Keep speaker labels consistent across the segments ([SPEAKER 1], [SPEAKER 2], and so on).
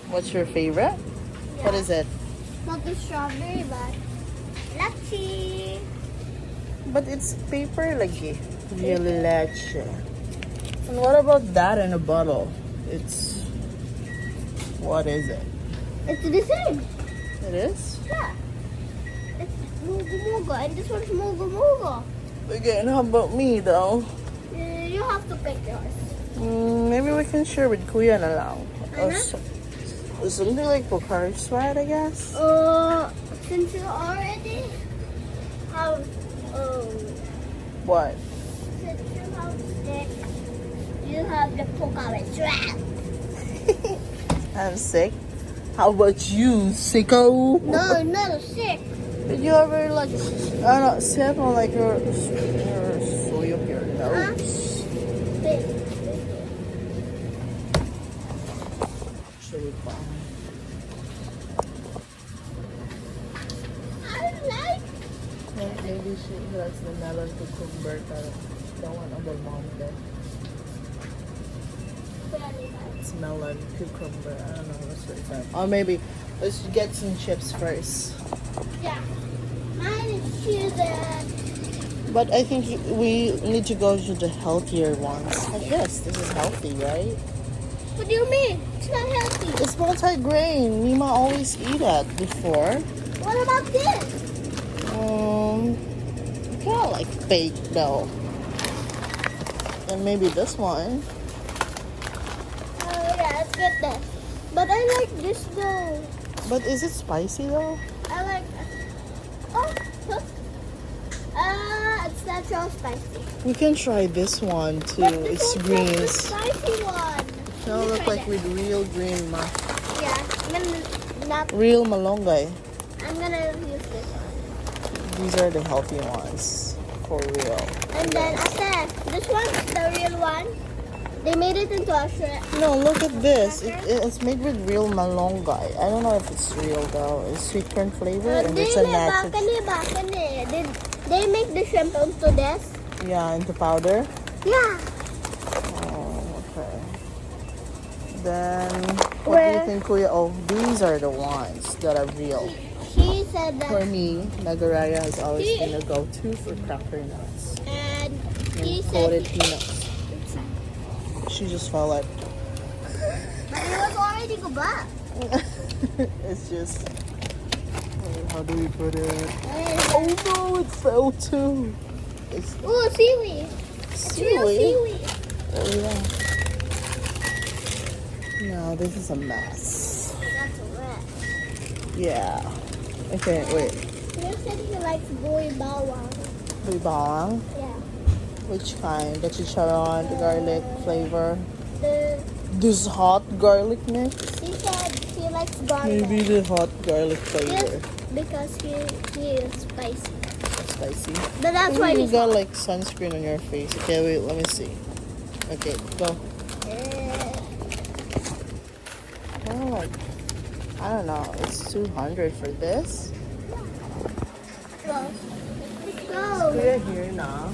[SPEAKER 1] What's your favorite?
[SPEAKER 2] Yeah.
[SPEAKER 1] What is it?
[SPEAKER 2] Not the strawberry, but leche.
[SPEAKER 1] But it's paper lagi. Real leche. And what about that in a bottle? It's... What is it?
[SPEAKER 2] It's the same.
[SPEAKER 1] It is?
[SPEAKER 2] Yeah. It's mugo mugo, and this one's mugo mugo.
[SPEAKER 1] Again, how about me though?
[SPEAKER 2] You have to pick yours.
[SPEAKER 1] Maybe we can share with Kuya na lang. Or
[SPEAKER 2] Uh-huh.
[SPEAKER 1] something like Pocari Sweat, I guess.
[SPEAKER 2] Since you already have
[SPEAKER 1] What?
[SPEAKER 2] since you have sick, you have the Pocari Sweat.
[SPEAKER 1] I'm sick. How about you, sicko?
[SPEAKER 2] No, not sick.
[SPEAKER 1] Did you ever like, I don't know, sip on like your soy up your nose?
[SPEAKER 2] Sick.
[SPEAKER 1] Actually, fine.
[SPEAKER 2] I like.
[SPEAKER 1] Maybe that's the melon cucumber the one on the mountain. It's melon cucumber. I don't know what's the type. Or maybe let's get some chips first.
[SPEAKER 2] Yeah. Mine is choosing.
[SPEAKER 1] But I think we need to go to the healthier ones. Like this. This is healthy, right?
[SPEAKER 2] What do you mean? It's not healthy.
[SPEAKER 1] It's multi-grain. Mima always eat it before.
[SPEAKER 2] What about this?
[SPEAKER 1] Kind of like fake though. And maybe this one.
[SPEAKER 2] Oh yeah, let's get this. But I like this though.
[SPEAKER 1] But is it spicy though?
[SPEAKER 2] I like. Oh, huh? It's not so spicy.
[SPEAKER 1] We can try this one too.
[SPEAKER 2] But this
[SPEAKER 1] It's
[SPEAKER 2] one's
[SPEAKER 1] greens.
[SPEAKER 2] the spicy one.
[SPEAKER 1] It'll
[SPEAKER 2] Let me
[SPEAKER 1] look
[SPEAKER 2] try
[SPEAKER 1] like
[SPEAKER 2] that.
[SPEAKER 1] with real green
[SPEAKER 2] Yeah, I'm gonna not.
[SPEAKER 1] real malunggay.
[SPEAKER 2] I'm gonna use this one.
[SPEAKER 1] These are the healthy ones. For real.
[SPEAKER 2] And then after this one's the real one. They made it into a shrimp.
[SPEAKER 1] No, look at this. It's made with real malunggay. I don't know if it's real though. It's sweet corn flavor and it's a natural.
[SPEAKER 2] Did they make the shrimp into this?
[SPEAKER 1] Yeah, into powder.
[SPEAKER 2] Yeah.
[SPEAKER 1] Oh, okay. Then what do you think, Kuya? Oh, these are the ones that are real.
[SPEAKER 2] She said that.
[SPEAKER 1] For me, Nagaraya has always been a go-to for cracker nuts
[SPEAKER 2] And he
[SPEAKER 1] and
[SPEAKER 2] said.
[SPEAKER 1] coated peanuts. She just fell out.
[SPEAKER 2] But it was already go back.
[SPEAKER 1] It's just. How do we put it? Oh no, it fell too. It's
[SPEAKER 2] Oh, seaweed. It's real
[SPEAKER 1] seaweed.
[SPEAKER 2] seaweed.
[SPEAKER 1] Oh yeah. No, this is a mess.
[SPEAKER 2] That's wet.
[SPEAKER 1] Yeah. Okay, wait.
[SPEAKER 2] You said he likes boy bawang.
[SPEAKER 1] May bawang?
[SPEAKER 2] Yeah.
[SPEAKER 1] Which kind? The chicharron, the garlic flavor.
[SPEAKER 2] The
[SPEAKER 1] This hot garlic mix?
[SPEAKER 2] he said he likes garlic.
[SPEAKER 1] Maybe the hot garlic flavor.
[SPEAKER 2] Yes, because he is spicy.
[SPEAKER 1] Spicy.
[SPEAKER 2] But that's why
[SPEAKER 1] You
[SPEAKER 2] he's
[SPEAKER 1] got like sunscreen on your face. Okay, wait, let me see. Okay, go. Oh, like, I don't know. It's 200 for this.
[SPEAKER 2] Go. Go.
[SPEAKER 1] We're here now.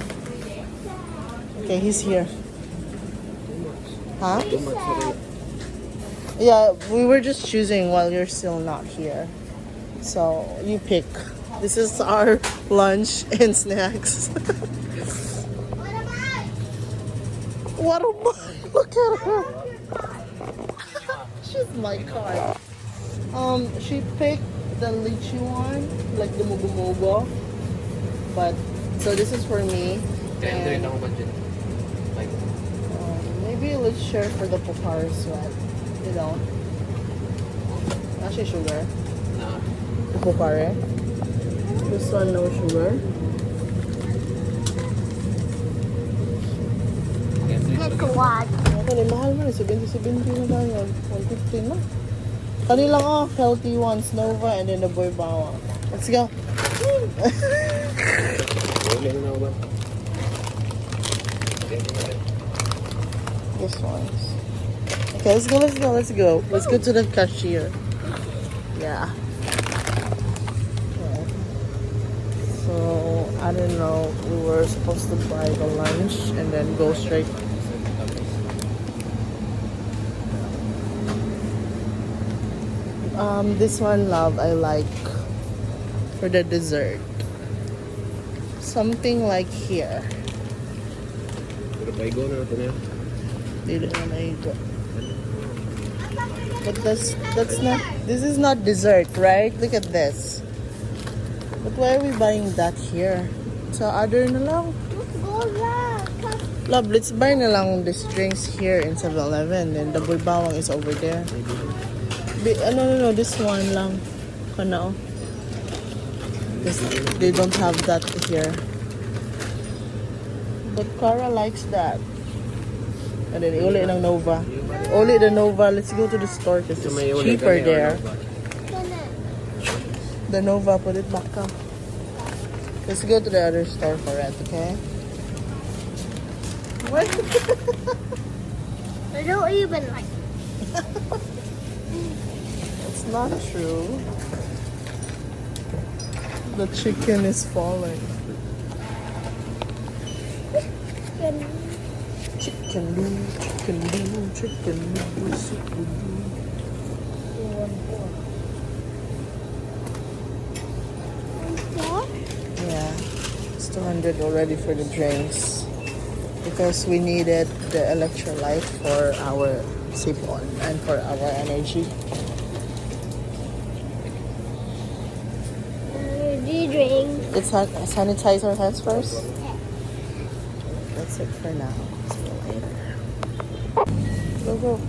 [SPEAKER 1] Okay, he's here. Huh?
[SPEAKER 2] He said,
[SPEAKER 1] Yeah, we were just choosing while you're still not here. So you pick. This is our lunch and snacks.
[SPEAKER 2] what am I?
[SPEAKER 1] What am I? Look at her. She's my car. She picked the lychee one, like the mugo mugo. But so this is for me. And,
[SPEAKER 3] Like,
[SPEAKER 1] maybe let's share for the Pocari Sweat. You know, actually sugar.
[SPEAKER 3] nah.
[SPEAKER 1] The Pocari. This one no sugar.
[SPEAKER 2] Get what?
[SPEAKER 1] Okay, mahal mo na. 70 na tayo. 150 na. Kanila ko, healthy ones, Nova, and then the boy bawang. Let's go. This ones. Okay, let's go, let's go, let's go. Let's go to the cashier. Yeah. Okay. So, I don't know. We were supposed to buy the lunch and then go straight. This one, love, I like for the dessert. Something like here. Dili na maigo. But that's not, this is not dessert, right? Look at this. But why are we buying that here? So other na lang.
[SPEAKER 2] Let's go back.
[SPEAKER 1] Love, let's buy na lang these drinks here in 7-Eleven. And the boy bawang is over there. No, this one lang. Kana, oh. They don't have that here. But Cara likes that. And then uli ng Nova. Uli the Nova. Let's go to the store because it's cheaper there. The Nova, put it back up. Let's go to the other store for it, okay? What?
[SPEAKER 2] I don't even like
[SPEAKER 1] It's not true. The chicken is falling. Chicken do, chicken do, chicken do, chicken do. Yeah, it's 200 already for the drinks because we needed the electrolyte for our sipon and for our energy.
[SPEAKER 2] drink.
[SPEAKER 1] Let's sanitize our hands first. That's it for now. See you later. Go.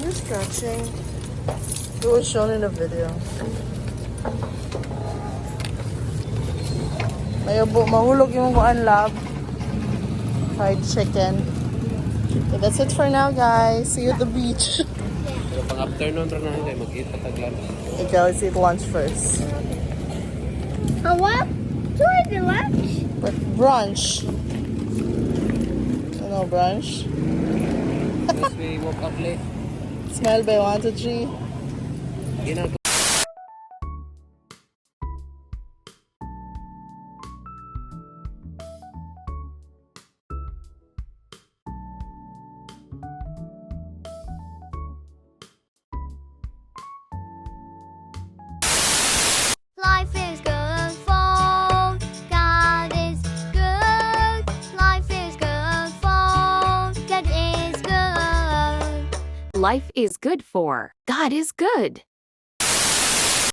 [SPEAKER 1] You're stretching. It was shown in the video. Mahulog yung kuan, love. Fried chicken. Okay, that's it for now, guys. See you at the beach.
[SPEAKER 3] Pang afternoon ra na hangay mag-eat pataglan.
[SPEAKER 1] Okay, let's eat lunch first.
[SPEAKER 2] What? Doing the lunch?
[SPEAKER 1] But brunch. You know brunch?
[SPEAKER 3] Because we woke up late.
[SPEAKER 1] Smile by 1 to 3.
[SPEAKER 3] Ginagawa.
[SPEAKER 2] Life is good for God is good. Life is good for God is good.
[SPEAKER 4] Life is good for God is good.